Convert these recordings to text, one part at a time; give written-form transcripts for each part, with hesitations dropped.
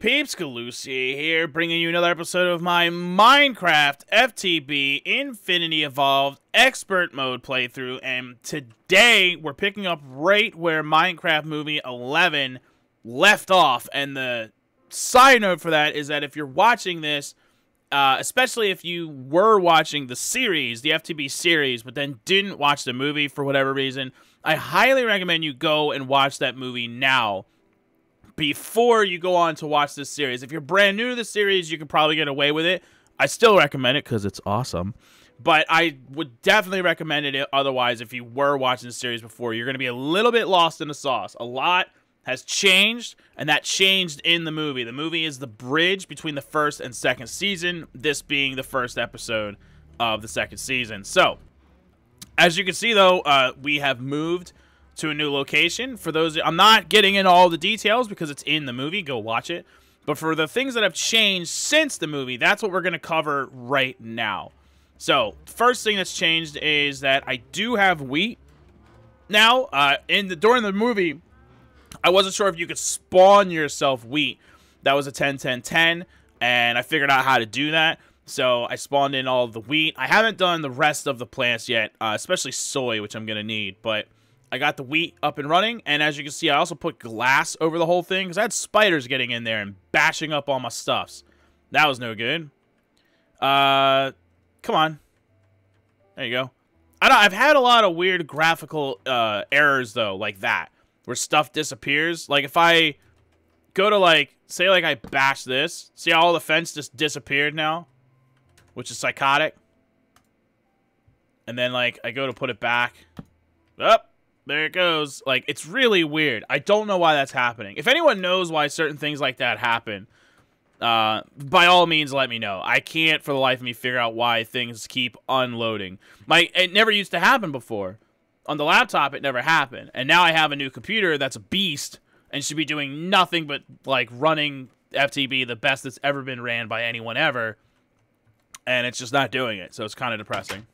Peeps, Galucia here, bringing you another episode of my Minecraft FTB Infinity Evolved Expert Mode playthrough, and today we're picking up right where Minecraft Movie 11 left off. And the side note for that is that if you're watching this, especially if you were watching the series, the FTB series, but then didn't watch the movie for whatever reason, I highly recommend you go and watch that movie now, before you go on to watch this series. If you're brand new to the series, you can probably get away with it. I still recommend it because it's awesome. But I would definitely recommend it otherwise if you were watching the series before. You're going to be a little bit lost in the sauce. A lot has changed, and that changed in the movie. The movie is the bridge between the first and second season, this being the first episode of the second season. So, as you can see, though, we have moved to a new location. For those, I'm not getting into all the details because it's in the movie. Go watch it. But for the things that have changed since the movie, that's what we're going to cover right now. So, first thing that's changed is that I do have wheat now. During the movie, I wasn't sure if you could spawn yourself wheat. That was a 10-10-10, and I figured out how to do that. So I spawned in all of the wheat. I haven't done the rest of the plants yet, especially soy, which I'm going to need, but I got the wheat up and running, and as you can see, I also put glass over the whole thing, because I had spiders getting in there and bashing up all my stuffs. That was no good. Come on. There you go. I've had a lot of weird graphical errors, though, like that, where stuff disappears. Like, if I go to, like, say, like, I bash this, see how all the fence just disappeared now? Which is psychotic. And then, like, I go to put it back. Up. There it goes. Like, it's really weird. I don't know why that's happening. If anyone knows why certain things like that happen, by all means, let me know. I can't, for the life of me, figure out why things keep unloading. It never used to happen before. On the laptop, it never happened. And now I have a new computer that's a beast and should be doing nothing but, like, running FTB the best that's ever been ran by anyone ever. And it's just not doing it, so it's kind of depressing.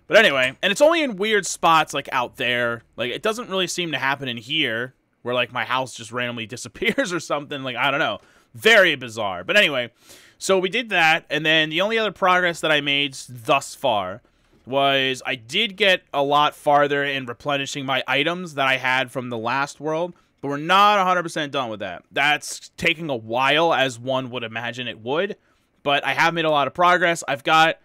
But anyway, and it's only in weird spots, like, out there. Like, it doesn't really seem to happen in here, where, like, my house just randomly disappears or something. Like, I don't know. Very bizarre. But anyway, so we did that, and then the only other progress that I made thus far was I did get a lot farther in replenishing my items that I had from the last world, but we're not 100% done with that. That's taking a while, as one would imagine it would, but I have made a lot of progress. I've got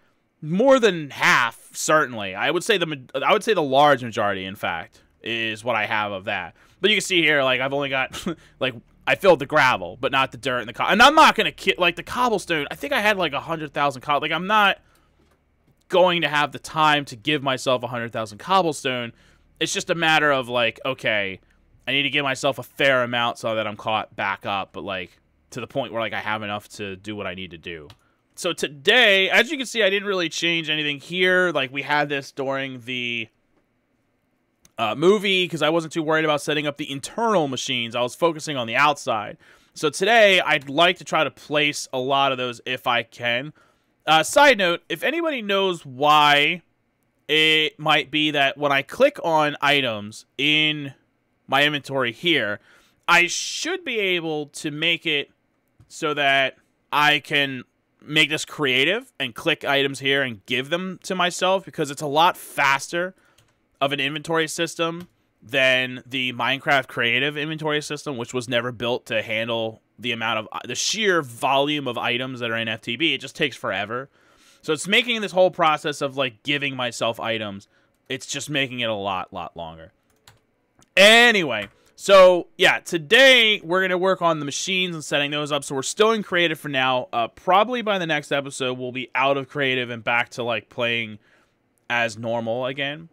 more than half, certainly. I would say the large majority, in fact, is what I have of that. But you can see here, like, I've only got, like, I filled the gravel, but not the dirt and the cobble. And I'm not going to, like, the cobblestone, I think I had, like, 100,000 cobble. Like, I'm not going to have the time to give myself 100,000 cobblestone. It's just a matter of, like, okay, I need to give myself a fair amount so that I'm caught back up, but, like, to the point where, like, I have enough to do what I need to do. So today, as you can see, I didn't really change anything here. Like, we had this during the movie because I wasn't too worried about setting up the internal machines. I was focusing on the outside. So today, I'd like to try to place a lot of those if I can. Side note, if anybody knows why it might be that when I click on items in my inventory here, I should be able to make it so that I can make this creative and click items here and give them to myself, because it's a lot faster of an inventory system than the Minecraft creative inventory system, which was never built to handle the amount of the sheer volume of items that are in FTB. It just takes forever. So it's making this whole process of, like, giving myself items, it's just making it a lot longer. Anyway, so, yeah, today we're going to work on the machines and setting those up. So we're still in creative for now. Probably by the next episode, we'll be out of creative and back to, like, playing as normal again.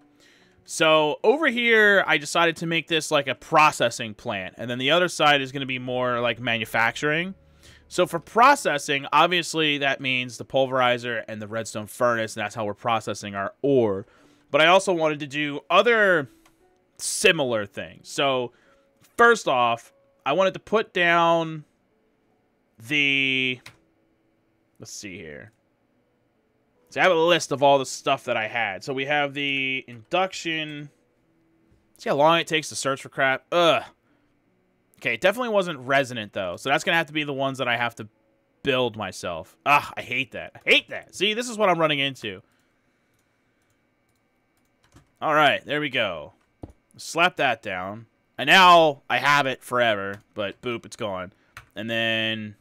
So over here, I decided to make this, like, a processing plant. And then the other side is going to be more, like, manufacturing. So for processing, obviously that means the pulverizer and the redstone furnace, and that's how we're processing our ore. But I also wanted to do other similar things. So first off, I wanted to put down the, let's see here. So I have a list of all the stuff that I had. So we have the induction. See how long it takes to search for crap? Ugh. Okay, it definitely wasn't resonant, though. So that's going to have to be the ones that I have to build myself. Ah, I hate that. I hate that. See, this is what I'm running into. All right, there we go. Slap that down. And now I have it forever, but boop, it's gone. And then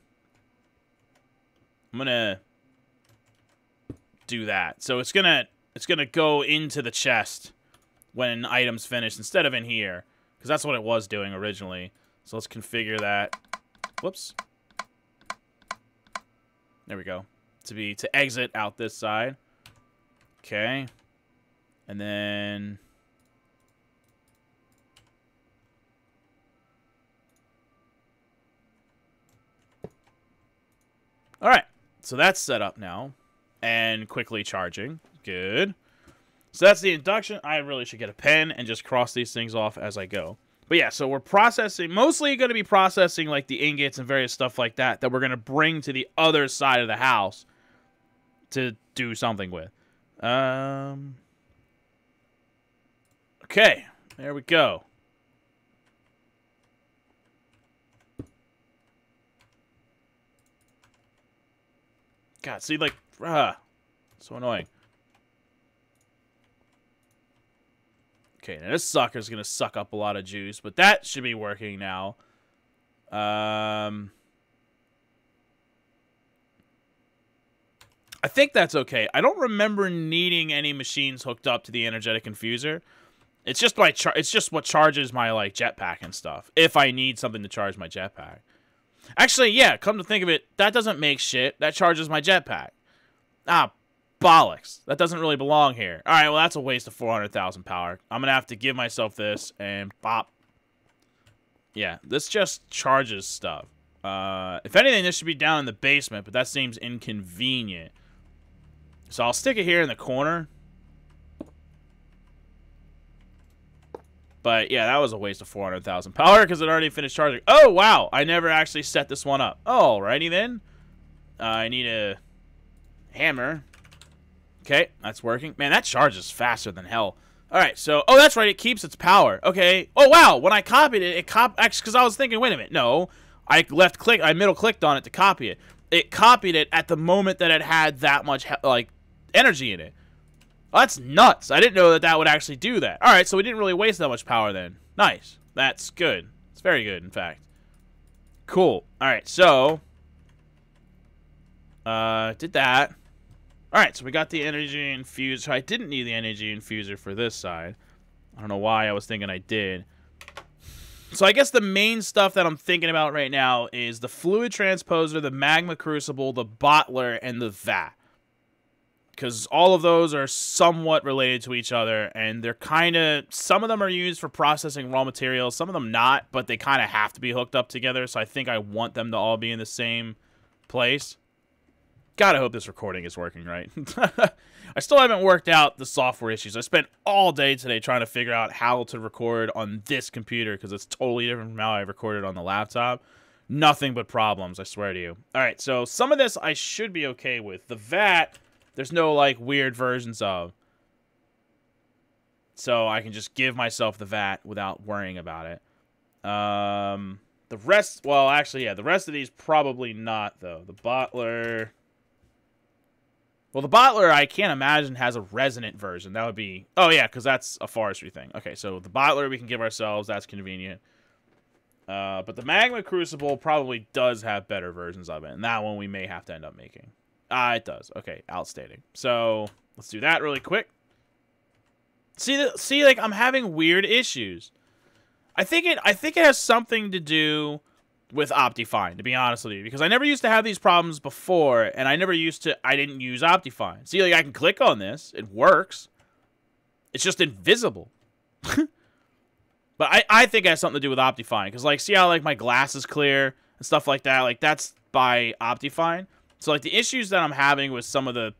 I'm going to do that. So it's going to go into the chest when an item's finished instead of in here, because that's what it was doing originally. So let's configure that. Whoops. There we go. To exit out this side. Okay. And then all right. So that's set up now and quickly charging. Good. So that's the induction. I really should get a pen and just cross these things off as I go. But yeah, so we're processing, mostly going to be processing like the ingots and various stuff like that we're going to bring to the other side of the house to do something with. Okay, there we go. God, see, like, so annoying. Okay, now this sucker's gonna suck up a lot of juice, but that should be working now. I think that's okay. I don't remember needing any machines hooked up to the energetic infuser. It's just it's just what charges my like jetpack and stuff. If I need something to charge my jetpack. Actually, yeah, come to think of it, that doesn't make shit. That charges my jetpack. Ah, bollocks. That doesn't really belong here. All right, well, that's a waste of 400,000 power. I'm going to have to give myself this and pop. Yeah, this just charges stuff. If anything, this should be down in the basement, but that seems inconvenient. So I'll stick it here in the corner. But yeah, that was a waste of 400,000 power because it already finished charging. Oh, wow. I never actually set this one up. Alrighty then. I need a hammer. Okay, that's working. Man, that charges faster than hell. Alright, so... Oh, that's right. It keeps its power. Okay. Oh, wow. When I copied it, actually, because I was thinking, wait a minute. No. I middle-clicked on it to copy it. It copied it at the moment that it had that much, like, energy in it. Oh, that's nuts. I didn't know that that would actually do that. Alright, so we didn't really waste that much power then. Nice. That's good. It's very good, in fact. Cool. Alright, so... did that. Alright, so we got the energy infuser. I didn't need the energy infuser for this side. I don't know why I was thinking I did. So I guess the main stuff that I'm thinking about right now is the fluid transposer, the magma crucible, the bottler, and the vat. Because all of those are somewhat related to each other, and they're kind of... Some of them are used for processing raw materials, some of them not, but they kind of have to be hooked up together, so I think I want them to all be in the same place. God, I hope this recording is working right. I still haven't worked out the software issues. I spent all day today trying to figure out how to record on this computer because it's totally different from how I recorded on the laptop. Nothing but problems, I swear to you. All right, so some of this I should be okay with. The vat, there's no, like, weird versions of. So I can just give myself the vat without worrying about it. The rest, well, actually, yeah, the rest of these probably not, though. The bottler... Well, the bottler, I can't imagine, has a resonant version. That would be... Oh, yeah, because that's a forestry thing. Okay, so the bottler we can give ourselves. That's convenient. But the magma crucible probably does have better versions of it. And that one we may have to end up making. It does. Okay, outstanding. So, let's do that really quick. See, like, I'm having weird issues. I think it has something to do... with Optifine, to be honest with you, because I never used to have these problems before, and I didn't use Optifine. See, like, I can click on this, it works, it's just invisible. But I think it has something to do with Optifine, because, like, see how, like, my glass is clear, and stuff like that, like, that's by Optifine. So, like, the issues that I'm having with some of the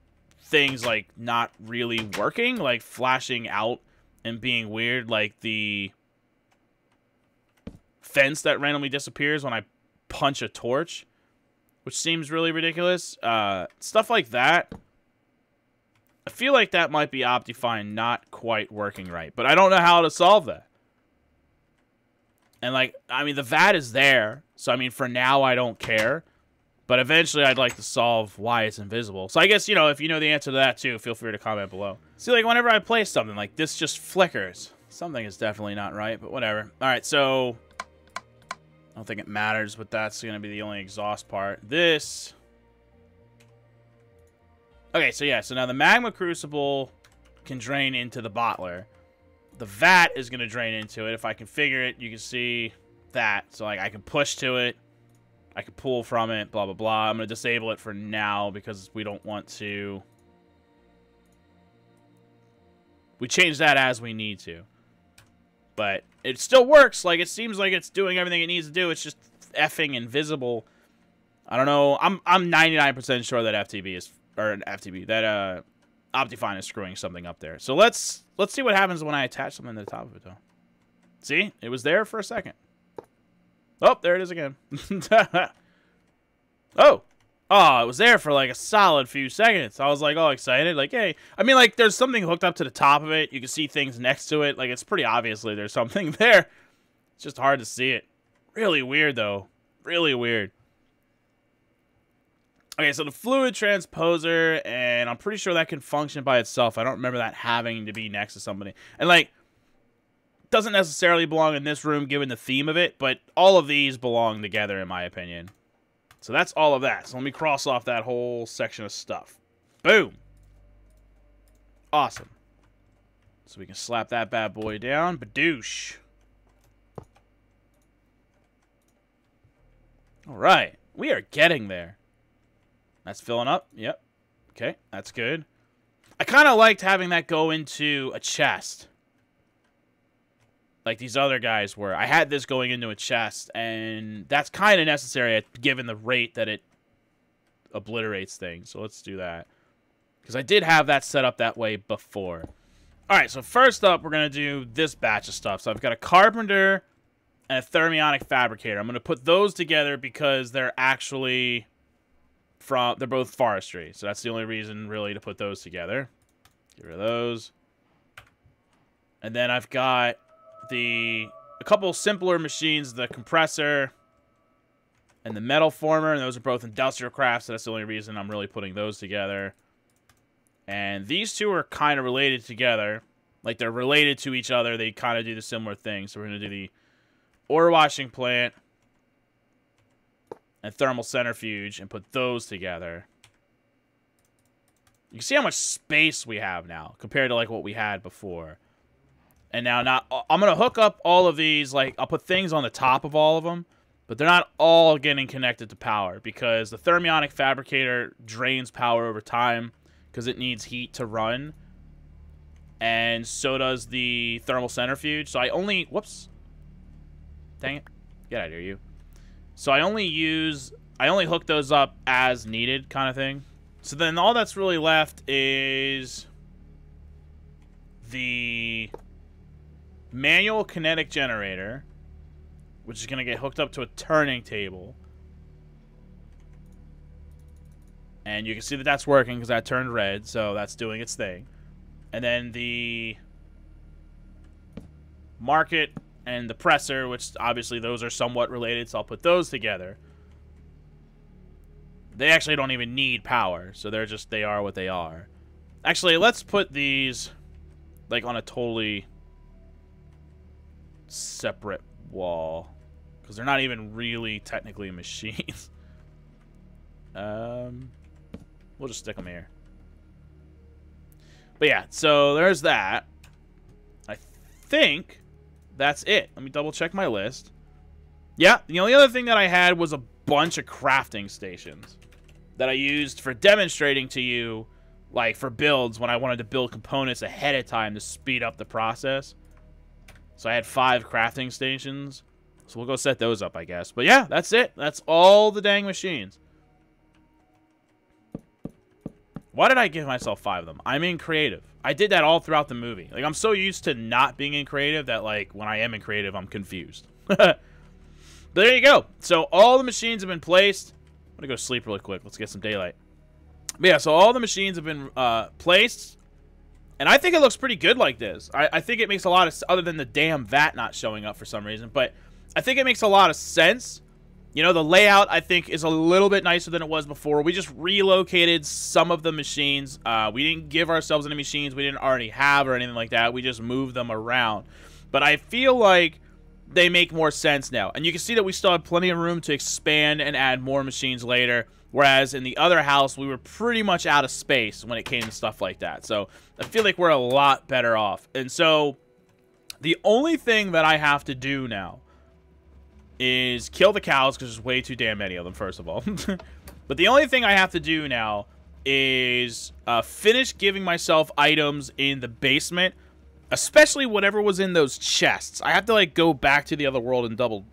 things, like, not really working, like, flashing out and being weird, like, the... fence that randomly disappears when I punch a torch, which seems really ridiculous. Stuff like that. I feel like that might be Optifine not quite working right, but I don't know how to solve that. And, like, I mean, the VAT is there. So, I mean, for now, I don't care. But eventually, I'd like to solve why it's invisible. So, I guess, you know, if you know the answer to that, too, feel free to comment below. See, like, whenever I play something, like, this just flickers. Something is definitely not right, but whatever. All right, so I don't think it matters, but that's going to be the only exhaust part. This. Okay, so, yeah, so now the magma crucible can drain into the bottler. The vat is going to drain into it. If I configure it, you can see that. So, like, I can push to it. I can pull from it, blah, blah, blah. I'm going to disable it for now because we don't want to. We change that as we need to. But it still works. Like, it seems like it's doing everything it needs to do. It's just effing invisible. I don't know. I'm 99% sure that FTB is... Or FTB. That, Optifine is screwing something up there. So let's see what happens when I attach something to the top of it, though. See? It was there for a second. Oh, there it is again. Oh! Oh, it was there for, like, a solid few seconds. I was, like, all excited. Like, hey. I mean, like, there's something hooked up to the top of it. You can see things next to it. Like, it's pretty obviously there's something there. It's just hard to see it. Really weird, though. Really weird. Okay, so the fluid transposer, and I'm pretty sure that can function by itself. I don't remember that having to be next to somebody. And, like, doesn't necessarily belong in this room given the theme of it, but all of these belong together in my opinion. So that's all of that. So let me cross off that whole section of stuff. Boom. Awesome. So we can slap that bad boy down. Badoosh. All right. We are getting there. That's filling up. Yep. Okay, that's good. I kind of liked having that go into a chest. Like these other guys were. I had this going into a chest, and that's kind of necessary given the rate that it obliterates things. So let's do that. Because I did have that set up that way before. Alright, so first up, we're going to do this batch of stuff. So I've got a carpenter and a thermionic fabricator. I'm going to put those together because they're actually... they're both forestry, so that's the only reason really to put those together. Get rid of those. And then I've got a couple simpler machines, the compressor and the metal former, and those are both industrial crafts, so that's the only reason I'm really putting those together. And these two are kind of related together. Like, they're related to each other. They kind of do the similar thing. So we're going to do the ore washing plant and thermal centrifuge and put those together. You can see how much space we have now compared to like what we had before. And now I'm going to hook up all of these, like I'll put things on the top of all of them, but they're not all getting connected to power because the thermionic fabricator drains power over time because it needs heat to run. And so does the thermal centrifuge. So I only, whoops. Dang it. Get out of here, you. So I only hook those up as needed kind of thing. So then all that's really left is the manual kinetic generator, which is going to get hooked up to a turning table. And you can see that that's working because that turned red, so that's doing its thing. And then the market and the presser, which obviously those are somewhat related, so I'll put those together. They actually don't even need power, so they are what they are. Actually, let's put these like on a totally separate wall because they're not even really technically machines. We'll just stick them here. But yeah, so there's that. I think that's it. Let me double check my list. Yeah, the only other thing that I had was a bunch of crafting stations that I used for demonstrating to you, like for builds when I wanted to build components ahead of time to speed up the process. So I had 5 crafting stations. So we'll go set those up, I guess. But yeah, that's it. That's all the dang machines. Why did I give myself 5 of them? I'm in creative. I did that all throughout the movie. Like, I'm so used to not being in creative that, like, when I am in creative, I'm confused. But there you go. So all the machines have been placed. I'm going to go sleep really quick. Let's get some daylight. But yeah, so all the machines have been placed. And I think it looks pretty good like this. I think it makes a lot of... Other than the damn vat not showing up for some reason. But I think it makes a lot of sense. You know, the layout, I think, is a little bit nicer than it was before. We just relocated some of the machines. We didn't give ourselves any machines we didn't already have or anything like that. We just moved them around. But I feel like they make more sense now. And you can see that we still have plenty of room to expand and add more machines later. Whereas in the other house, we were pretty much out of space when it came to stuff like that. So I feel like we're a lot better off. And so the only thing that I have to do now is kill the cows, because there's way too damn many of them, first of all. But the only thing I have to do now is finish giving myself items in the basement, especially whatever was in those chests. I have to, like, go back to the other world and double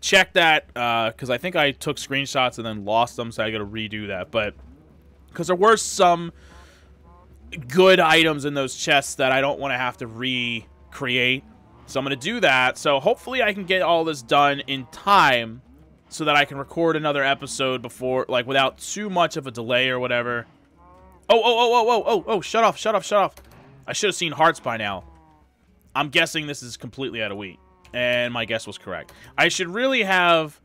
check that, because I think I took screenshots and then lost them, so I gotta redo that. But because there were some good items in those chests that I don't want to have to recreate. So I'm going to do that. So hopefully I can get all this done in time so that I can record another episode before, like, without too much of a delay or whatever. Oh, shut off. I should have seen hearts by now. I'm guessing this is completely out of wheat. And my guess was correct. I should really have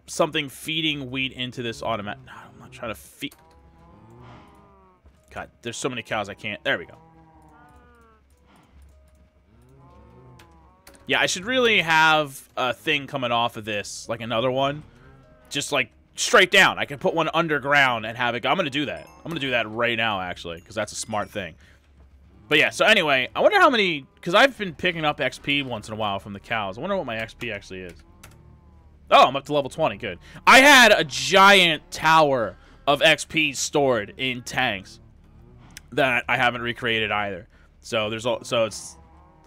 something feeding wheat into this automatic. No, I'm not trying to feed. God, there's so many cows I can't. There we go. Yeah, I should really have a thing coming off of this, like another one. Just, like, straight down. I can put one underground and have it go. I'm going to do that. I'm going to do that right now, actually, because that's a smart thing. But, yeah, so anyway, I wonder how many... Because I've been picking up XP once in a while from the cows. I wonder what my XP actually is. Oh, I'm up to level 20. Good. I had a giant tower of XP stored in tanks that I haven't recreated either. So, it's...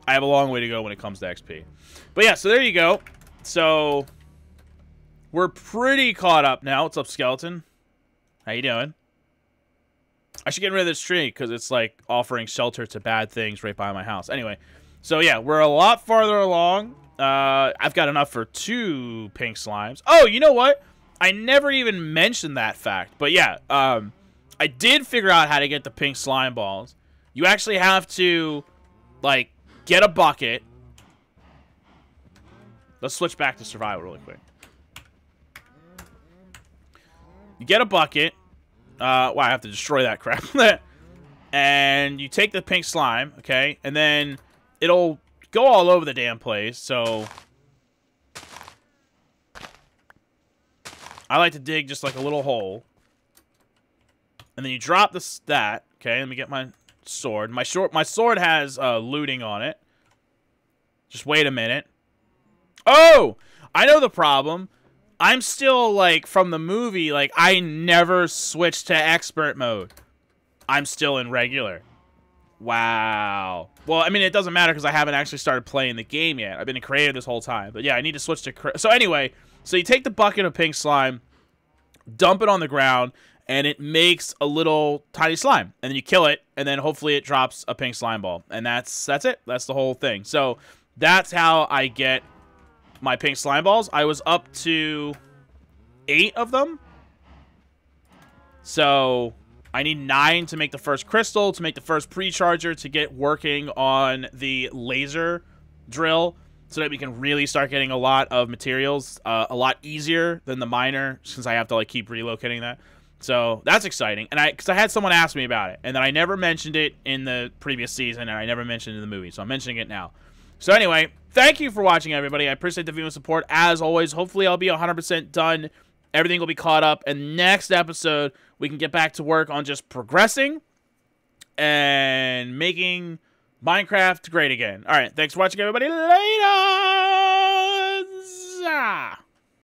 I have a long way to go when it comes to XP. But yeah, so there you go. So we're pretty caught up now. What's up, Skeleton? How you doing? I should get rid of this tree because it's like offering shelter to bad things right by my house. Anyway, so yeah, we're a lot farther along. I've got enough for 2 pink slimes. Oh, you know what? I never even mentioned that fact. But yeah, I did figure out how to get the pink slime balls. You actually have to, like, get a bucket. Let's switch back to survival really quick. You get a bucket. Wow, I have to destroy that crap. And you take the pink slime, okay? And then it'll go all over the damn place, so... I like to dig just like a little hole. And then you drop that. Okay, let me get my sword. My sword has looting on it. Just wait a minute. Oh! I know the problem. I'm still, like, from the movie, like, I never switched to expert mode. I'm still in regular. Wow. Well, I mean, it doesn't matter because I haven't actually started playing the game yet. I've been in creative this whole time. But yeah, I need to switch to... So anyway, so you take the bucket of pink slime, dump it on the ground, and it makes a little tiny slime. And then you kill it, and then hopefully it drops a pink slime ball. And that's it. That's the whole thing. So that's how I get my pink slime balls. I was up to 8 of them. So I need 9 to make the first crystal, to make the first pre-charger, to get working on the laser drill, so that we can really start getting a lot of materials a lot easier than the miner, since I have to, like, keep relocating that. So that's exciting. And because I had someone ask me about it, and then I never mentioned it in the previous season, and I never mentioned it in the movie, so I'm mentioning it now. So anyway, thank you for watching, everybody. I appreciate the viewing support, as always. Hopefully I'll be 100% done. Everything will be caught up, and next episode, we can get back to work on just progressing and making Minecraft great again. All right, thanks for watching, everybody. Later!